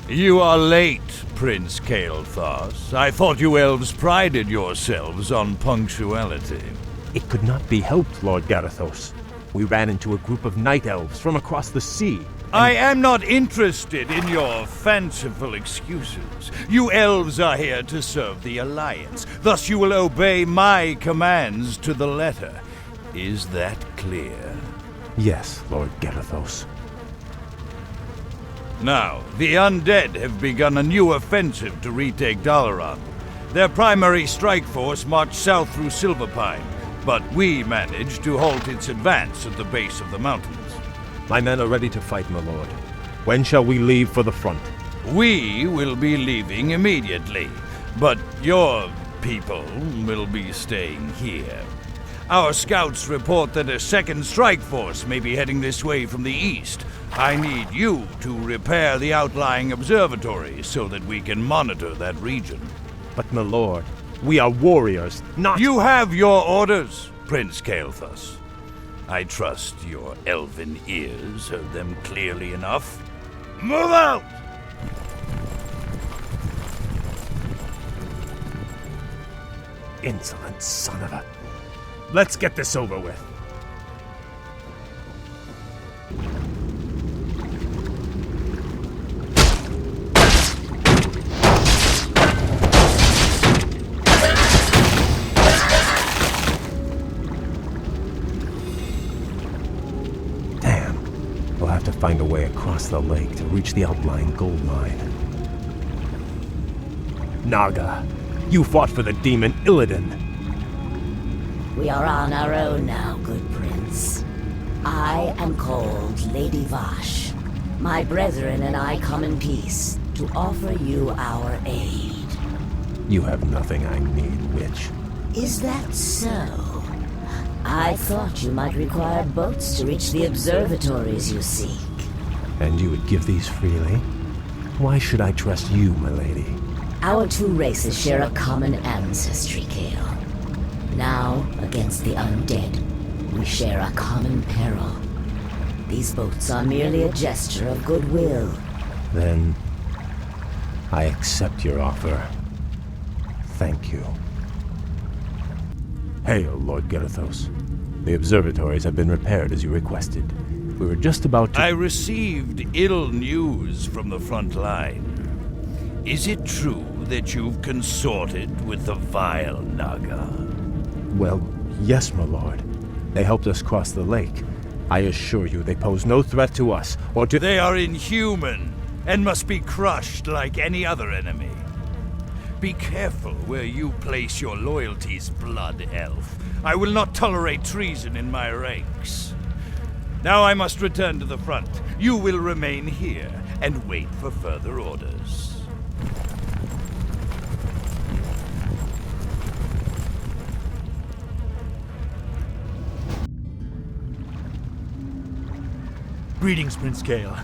You are late, Prince Kael'thas. I thought you elves prided yourselves on punctuality. It could not be helped, Lord Garithos. We ran into a group of night elves from across the sea. I am not interested in your fanciful excuses. You elves are here to serve the Alliance. Thus you will obey my commands to the letter. Is that clear? Yes, Lord Garithos. Now, the undead have begun a new offensive to retake Dalaran. Their primary strike force marched south through Silverpine, but we managed to halt its advance at the base of the mountains. My men are ready to fight, my lord. When shall we leave for the front? We will be leaving immediately, but your people will be staying here. Our scouts report that a second strike force may be heading this way from the east. I need you to repair the outlying observatory so that we can monitor that region. But, my lord, we are warriors, not— You have your orders, Prince Kael'thas. I trust your elven ears heard them clearly enough. Move out! Insolent son of a— Let's get this over with. Damn. We'll have to find a way across the lake to reach the outlying gold mine. Naga, you fought for the demon Illidan. We are on our own now, good prince. I am called Lady Vashj. My brethren and I come in peace to offer you our aid. You have nothing I need, witch. Is that so? I thought you might require boats to reach the observatories you seek. And you would give these freely? Why should I trust you, my lady? Our two races share a common ancestry, Kael. Now, against the undead, we share a common peril. These boats are merely a gesture of goodwill. Then, I accept your offer. Thank you. Hail, Lord Garithos. The observatories have been repaired as you requested. We were just about to— I received ill news from the front line. Is it true that you've consorted with the vile Naga? Well, yes, my lord. They helped us cross the lake. I assure you they pose no threat to us, or to— They are inhuman, and must be crushed like any other enemy. Be careful where you place your loyalties, Blood Elf. I will not tolerate treason in my ranks. Now I must return to the front. You will remain here, and wait for further orders. Greetings, Prince Kael.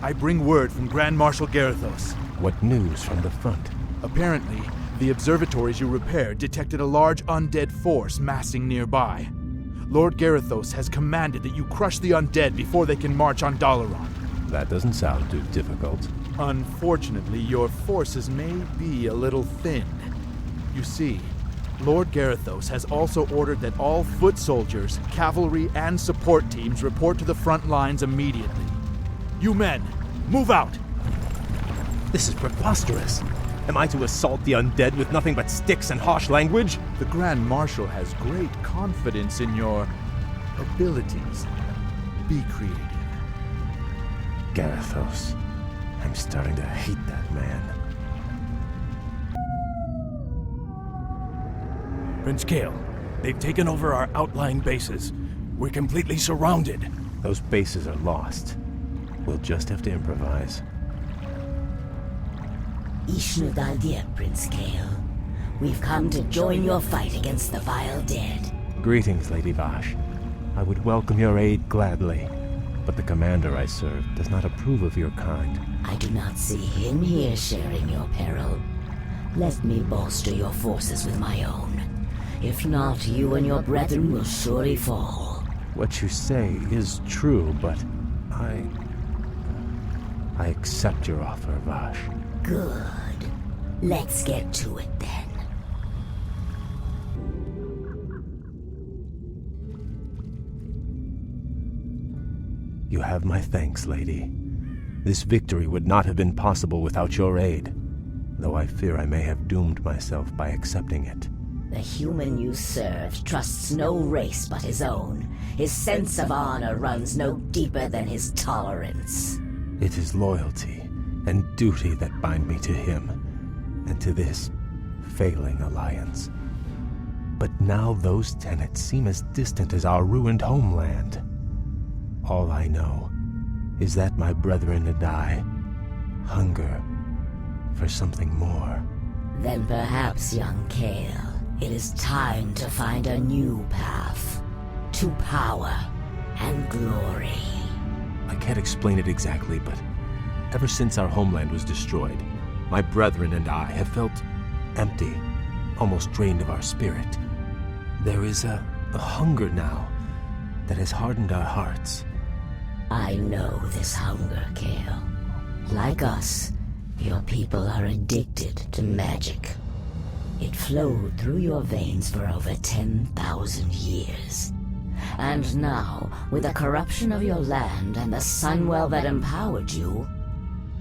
I bring word from Grand Marshal Garithos. What news from the front? Apparently, the observatories you repaired detected a large undead force massing nearby. Lord Garithos has commanded that you crush the undead before they can march on Dalaran. That doesn't sound too difficult. Unfortunately, your forces may be a little thin. You see, Lord Garithos has also ordered that all foot soldiers, cavalry, and support teams report to the front lines immediately. You men, move out! This is preposterous. Am I to assault the undead with nothing but sticks and harsh language? The Grand Marshal has great confidence in your abilities. Be creative. Garithos. I'm starting to hate that man. Prince Kael, they've taken over our outlying bases. We're completely surrounded. Those bases are lost. We'll just have to improvise. Ishnu Daldir, Prince Kael. We've come to join your fight against the vile dead. Greetings, Lady Vashj. I would welcome your aid gladly, but the commander I serve does not approve of your kind. I do not see him here sharing your peril. Let me bolster your forces with my own. If not, you and your brethren will surely fall. What you say is true, but I accept your offer, Vashj. Good. Let's get to it then. You have my thanks, lady. This victory would not have been possible without your aid, though I fear I may have doomed myself by accepting it. The human you served trusts no race but his own. His sense of honor runs no deeper than his tolerance. It is loyalty and duty that bind me to him, and to this failing alliance. But now those tenets seem as distant as our ruined homeland. All I know is that my brethren and I hunger for something more. Then perhaps, young Kael, it is time to find a new path to power and glory. I can't explain it exactly, but ever since our homeland was destroyed, my brethren and I have felt empty, almost drained of our spirit. There is a hunger now that has hardened our hearts. I know this hunger, Kael. Like us, your people are addicted to magic. It flowed through your veins for over 10,000 years. And now, with the corruption of your land and the sunwell that empowered you,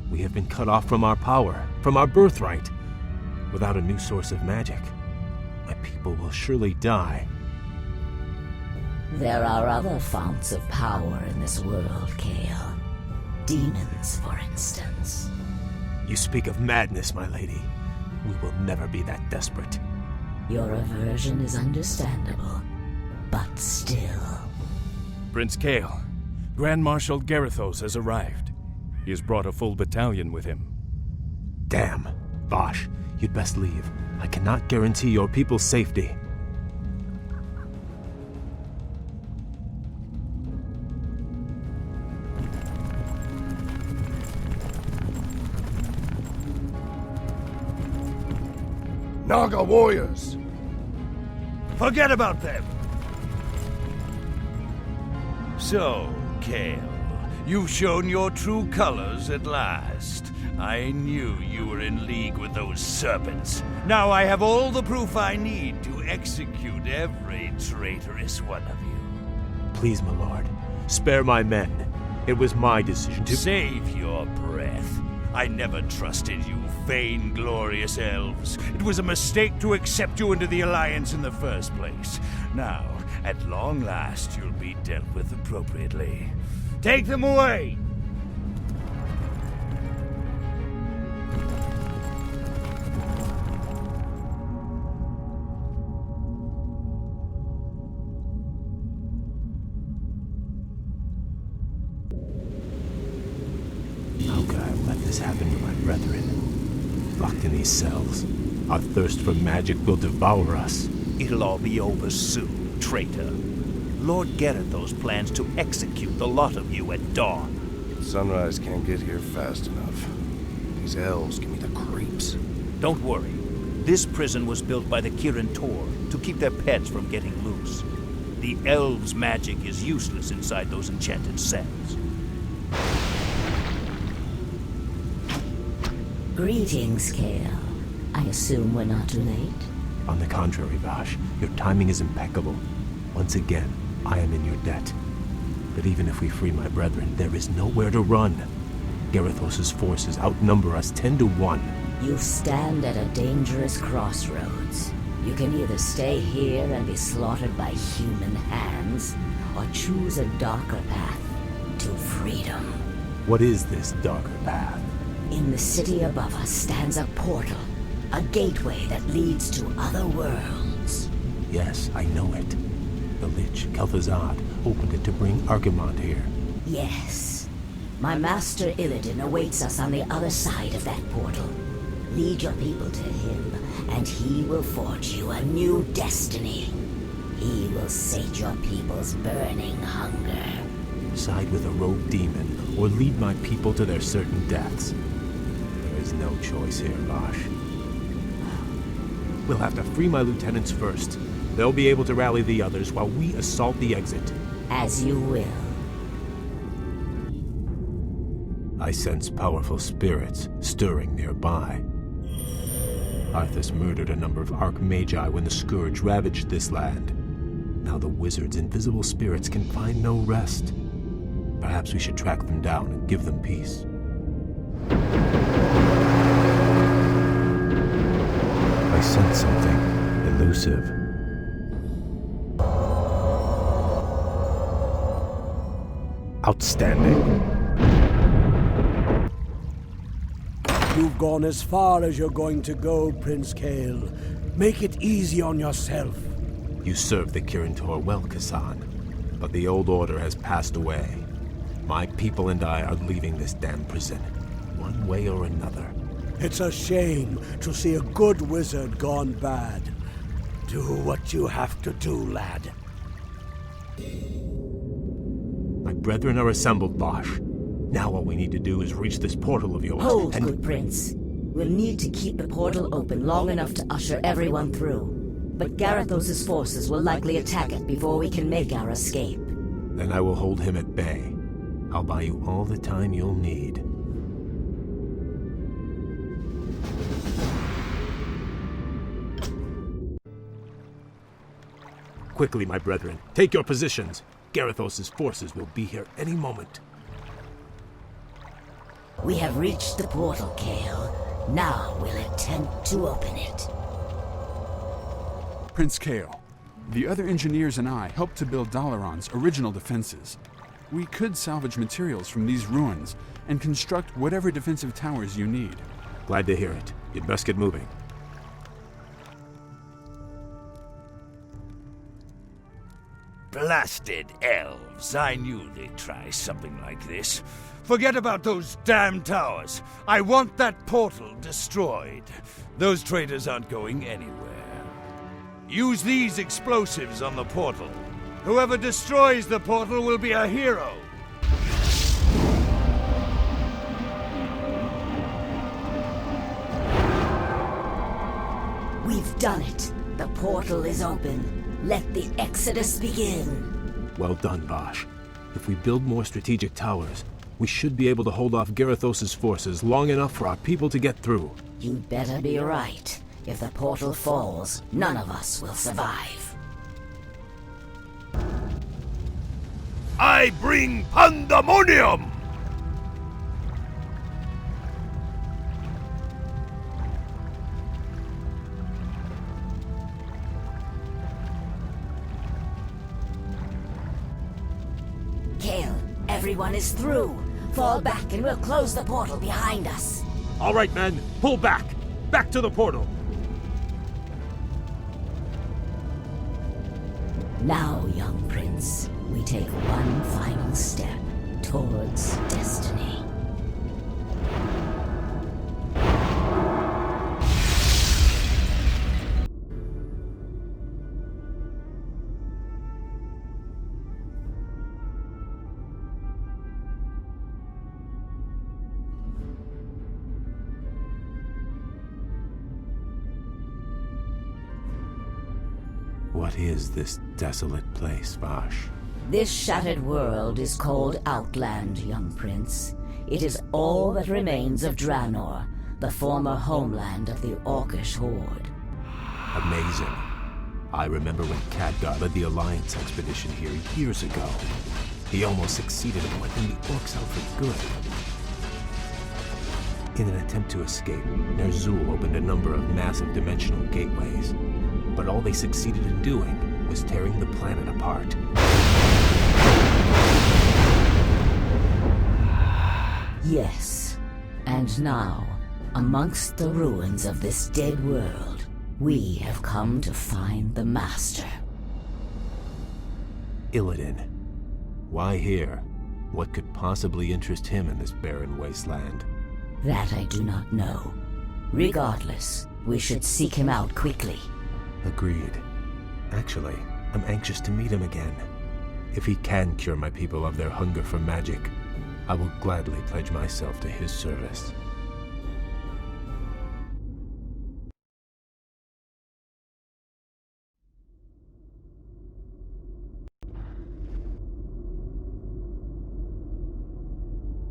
we have been cut off from our power, from our birthright. Without a new source of magic, my people will surely die. there are other founts of power in this world, Kael. Demons, for instance. You speak of madness, my lady. We will never be that desperate. Your aversion is understandable, but still. Prince Kael, Grand Marshal Kael'thas has arrived. He has brought a full battalion with him. Damn. Vashj, you'd best leave. I cannot guarantee your people's safety. Naga warriors! Forget about them! So, Kael, you've shown your true colors at last. I knew you were in league with those serpents. Now I have all the proof I need to execute every traitorous one of you. Please, my lord, spare my men. It was my decision to— Save your breath. I never trusted you, vain-glorious elves. It was a mistake to accept you into the Alliance in the first place. Now, at long last, you'll be dealt with appropriately. Take them away! How could I let this happen to my brethren? Locked in these cells, our thirst for magic will devour us. It'll all be over soon, traitor. Lord Kael'thas plans to execute the lot of you at dawn. Sunrise can't get here fast enough. These elves give me the creeps. Don't worry. This prison was built by the Kirin Tor to keep their pets from getting loose. The elves' magic is useless inside those enchanted cells. Greetings, Kael. I assume we're not too late? On the contrary, Vashj, your timing is impeccable. Once again, I am in your debt. But even if we free my brethren, there is nowhere to run. Kael'thas' forces outnumber us 10 to 1. You stand at a dangerous crossroads. You can either stay here and be slaughtered by human hands, or choose a darker path to freedom. What is this darker path? In the city above us stands a portal, a gateway that leads to other worlds. Yes, I know it. The Lich, Kael'thas, opened it to bring Archimonde here. Yes. My master Illidan awaits us on the other side of that portal. Lead your people to him, and he will forge you a new destiny. He will sate your people's burning hunger. Side with a rogue demon, or lead my people to their certain deaths. There is no choice here, Vashj. We'll have to free my lieutenants first. They'll be able to rally the others while we assault the exit. As you will. I sense powerful spirits stirring nearby. Arthas murdered a number of Archmagi when the Scourge ravaged this land. Now the wizard's invisible spirits can find no rest. Perhaps we should track them down and give them peace. I sense something elusive. Outstanding. You've gone as far as you're going to go, Prince Kael. Make it easy on yourself. You served the Kirin Tor well, Kassan, but the old order has passed away. My people and I are leaving this damn prison, one way or another. It's a shame to see a good wizard gone bad. Do what you have to do, lad. My brethren are assembled, Vashj. Now all we need to do is reach this portal of yours. Hold, good prince. We'll need to keep the portal open long enough to usher everyone through. But Garethos' forces will likely attack it before we can make our escape. Then I will hold him at bay. I'll buy you all the time you'll need. Quickly, my brethren, take your positions. Garethos' forces will be here any moment. We have reached the portal, Kael. Now we'll attempt to open it. Prince Kael, the other engineers and I helped to build Dalaran's original defenses. We could salvage materials from these ruins and construct whatever defensive towers you need. Glad to hear it. You'd best get moving. Blasted elves. I knew they'd try something like this. Forget about those damn towers. I want that portal destroyed. Those traitors aren't going anywhere. Use these explosives on the portal. Whoever destroys the portal will be a hero. We've done it. The portal is open. Let the exodus begin. Well done, Vashj. If we build more strategic towers, we should be able to hold off Garethos' forces long enough for our people to get through. You'd better be right. If the portal falls, none of us will survive. I bring pandemonium! Kael, everyone is through. Fall back and we'll close the portal behind us. All right, men, pull back. Back to the portal. Now, young prince, we take one final step towards destiny. What is this desolate place, Vashj? This shattered world is called Outland, young prince. It is all that remains of Draenor, the former homeland of the Orcish horde. Amazing. I remember when Khadgar led the Alliance expedition here years ago. He almost succeeded in wiping the orcs out for good. In an attempt to escape, Ner'zhul opened a number of massive dimensional gateways. But all they succeeded in doing was tearing the planet apart. Yes. And now, amongst the ruins of this dead world, we have come to find the Master. Illidan. Why here? What could possibly interest him in this barren wasteland? That I do not know. Regardless, we should seek him out quickly. Agreed. Actually, I'm anxious to meet him again. If he can cure my people of their hunger for magic, I will gladly pledge myself to his service.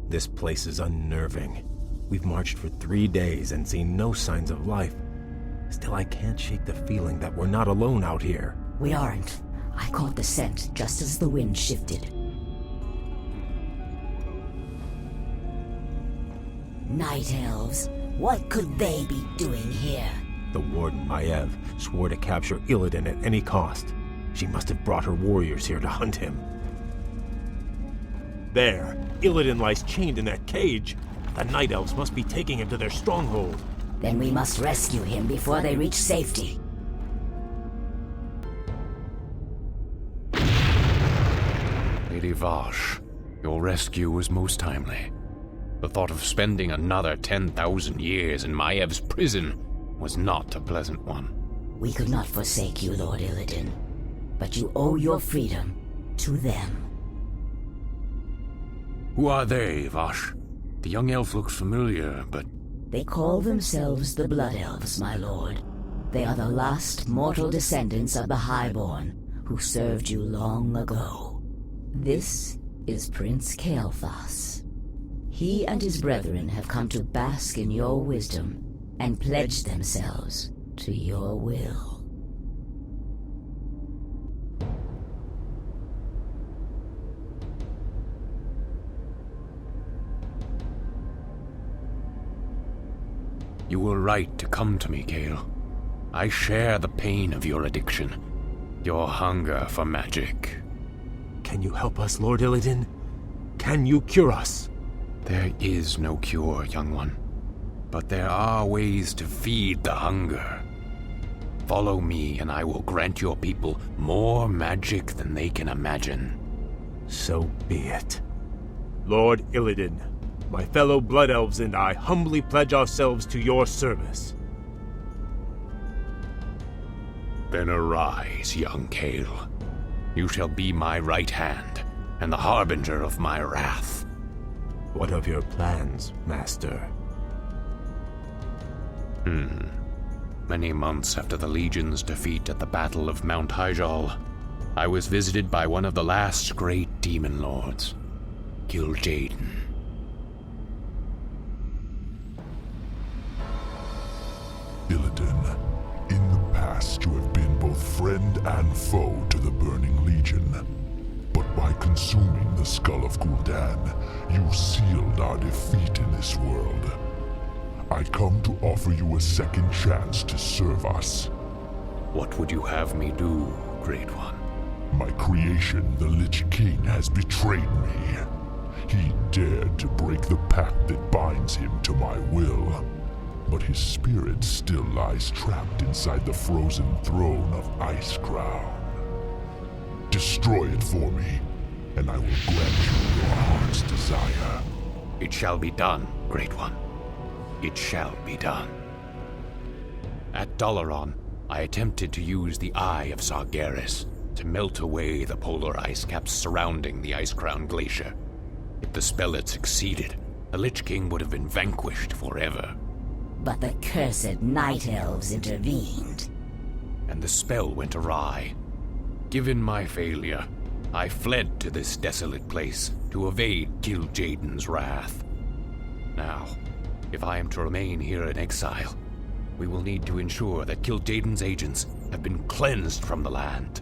This place is unnerving. We've marched for 3 days and seen no signs of life. Still, I can't shake the feeling that we're not alone out here. We aren't. I caught the scent just as the wind shifted. Night elves. What could they be doing here? The warden, Maiev, swore to capture Illidan at any cost. She must have brought her warriors here to hunt him. There! Illidan lies chained in that cage. The Night Elves must be taking him to their stronghold. Then we must rescue him before they reach safety. Lady Vashj, your rescue was most timely. The thought of spending another 10,000 years in Maiev's prison was not a pleasant one. We could not forsake you, Lord Illidan, but you owe your freedom to them. Who are they, Vashj? The young elf looks familiar, but... They call themselves the Blood Elves, my lord. They are the last mortal descendants of the Highborn, who served you long ago. This is Prince Kael'thas. He and his brethren have come to bask in your wisdom and pledge themselves to your will. You were right to come to me, Kael. I share the pain of your addiction, your hunger for magic. Can you help us, Lord Illidan? Can you cure us? There is no cure, young one. But there are ways to feed the hunger. Follow me, and I will grant your people more magic than they can imagine. So be it. Lord Illidan, my fellow Blood Elves and I humbly pledge ourselves to your service. Then arise, young Kael. You shall be my right hand, and the harbinger of my wrath. What of your plans, Master? Many months after the Legion's defeat at the Battle of Mount Hyjal, I was visited by one of the last great demon lords, Kil'jaeden. Illidan, in the past you have been both friend and foe to the Burning Legion. But by consuming the skull of Gul'dan, you sealed our defeat in this world. I come to offer you a second chance to serve us. What would you have me do, Great One? My creation, the Lich King, has betrayed me. He dared to break the pact that binds him to my will. But his spirit still lies trapped inside the frozen throne of Icecrown. Destroy it for me, and I will grant you your heart's desire. It shall be done, Great One. It shall be done. At Dalaran, I attempted to use the Eye of Sargeras to melt away the polar ice caps surrounding the Icecrown Glacier. If the spell had succeeded, the Lich King would have been vanquished forever. But the cursed Night Elves intervened. And the spell went awry. Given my failure, I fled to this desolate place to evade Kil'jaeden's wrath. Now, if I am to remain here in exile, we will need to ensure that Kil'jaeden's agents have been cleansed from the land.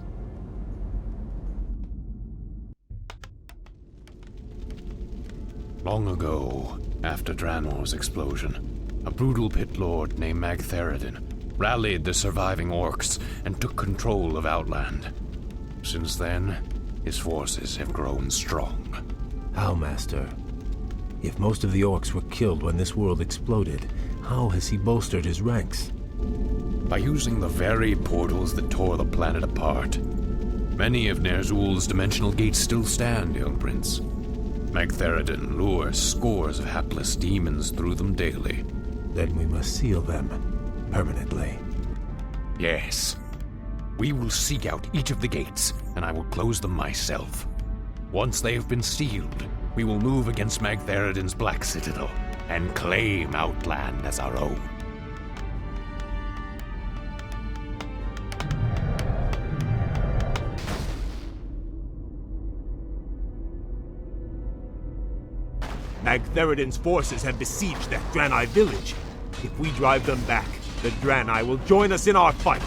Long ago, after Draenor's explosion, a brutal pit lord named Magtheridon rallied the surviving orcs and took control of Outland. Since then, his forces have grown strong. How, Master? If most of the orcs were killed when this world exploded, how has he bolstered his ranks? By using the very portals that tore the planet apart. Many of Ner'zhul's dimensional gates still stand, young prince. Magtheridon lures scores of hapless demons through them daily. Then we must seal them permanently. Yes. We will seek out each of the gates, and I will close them myself. Once they have been sealed, we will move against Magtheridon's Black Citadel and claim Outland as our own. Magtheridon's forces have besieged that Draenei village. If we drive them back, the Draenei will join us in our fight.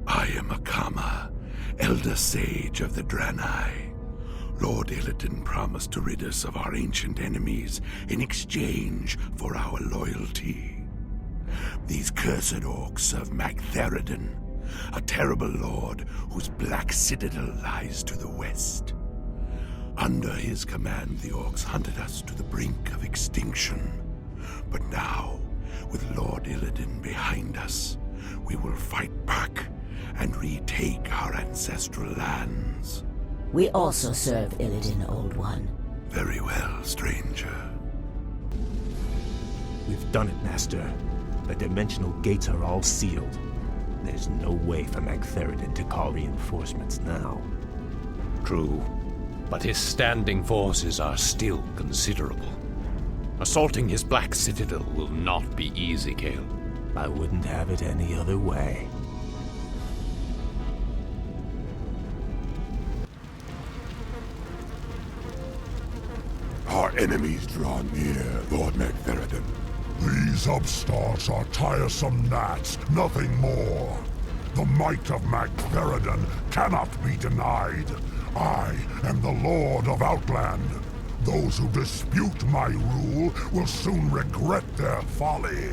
I am Akama, Elder Sage of the Draenei. Lord Illidan promised to rid us of our ancient enemies in exchange for our loyalty. These cursed orcs serve Magtheridon, a terrible lord whose black citadel lies to the west. Under his command, the orcs hunted us to the brink of extinction. But now, with Lord Illidan behind us, we will fight back and retake our ancestral lands. We also serve Illidan, Old One. Very well, stranger. We've done it, Master. The dimensional gates are all sealed. There's no way for Magtheridon to call reinforcements now. True, but his standing forces are still considerable. Assaulting his black citadel will not be easy, Kael. I wouldn't have it any other way. Our enemies draw near, Lord Magtheridon. These upstarts are tiresome gnats, nothing more. The might of Magtheridon cannot be denied. I am the Lord of Outland. Those who dispute my rule will soon regret their folly.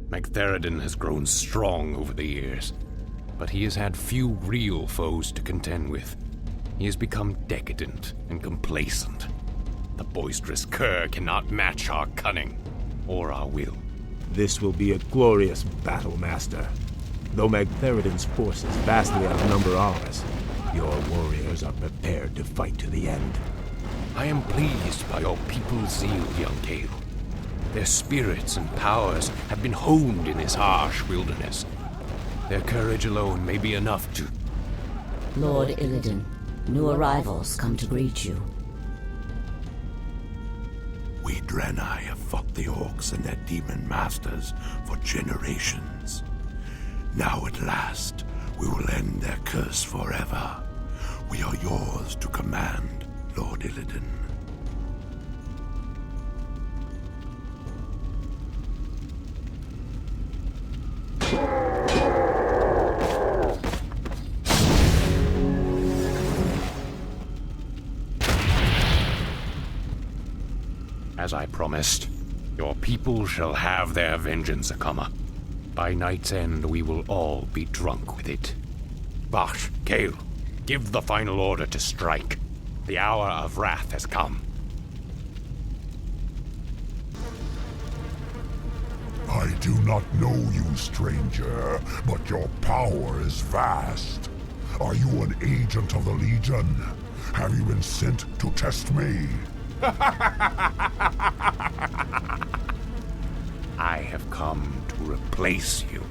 Magtheridon has grown strong over the years, but he has had few real foes to contend with. He has become decadent and complacent. The boisterous cur cannot match our cunning or our will. This will be a glorious battle, Master. Though Magtheridon's forces vastly outnumber ours, your warriors are prepared to fight to the end. I am pleased by your people's zeal, young Kael. Their spirits and powers have been honed in this harsh wilderness. Their courage alone may be enough to... Lord Illidan, new arrivals come to greet you. We Draenei have fought the orcs and their demon masters for generations. Now at last, we will end their curse forever. We are yours to command, Lord Illidan. As I promised, your people shall have their vengeance, Akama. By night's end, we will all be drunk with it. Vashj, Kael, give the final order to strike. The hour of wrath has come. I do not know you, stranger, but your power is vast. Are you an agent of the Legion? Have you been sent to test me? I have come to replace you.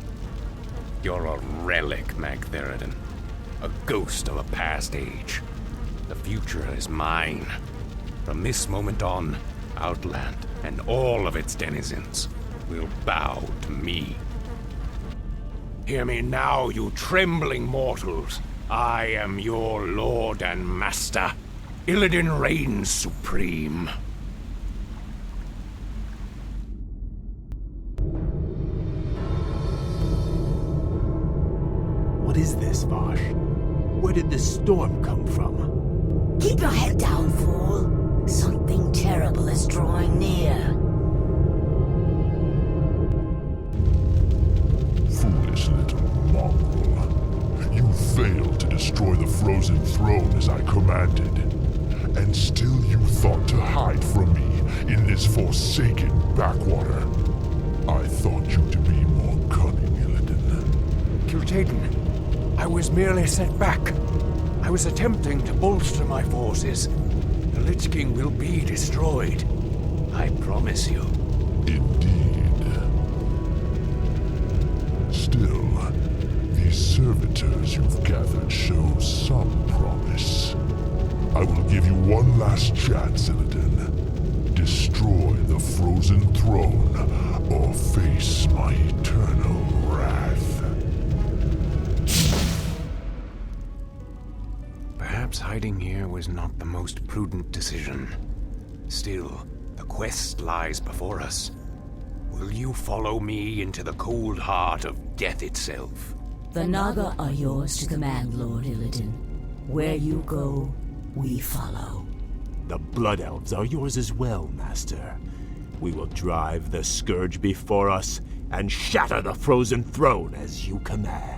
You're a relic, Magtheridon. A ghost of a past age. The future is mine. From this moment on, Outland and all of its denizens will bow to me. Hear me now, you trembling mortals. I am your lord and master. Illidan reigns supreme. What is this, Vashj? Where did this storm come from? Keep your head down, fool. Something terrible is drawing near. Foolish little mongrel. You failed to destroy the frozen throne as I commanded. And still you thought to hide from me in this forsaken backwater. I thought you to be more cunning, Illidan. Kil'jaeden, I was merely set back. I was attempting to bolster my forces. The Lich King will be destroyed. I promise you. Indeed. Still, these servitors you've gathered show some promise. I will give you one last chance, Illidan. Destroy the frozen throne, or face my eternal Perhaps hiding here was not the most prudent decision. Still, the quest lies before us. Will you follow me into the cold heart of death itself? The Naga are yours to command, Lord Illidan. Where you go, we follow. The Blood Elves are yours as well, Master. We will drive the Scourge before us and shatter the frozen throne as you command.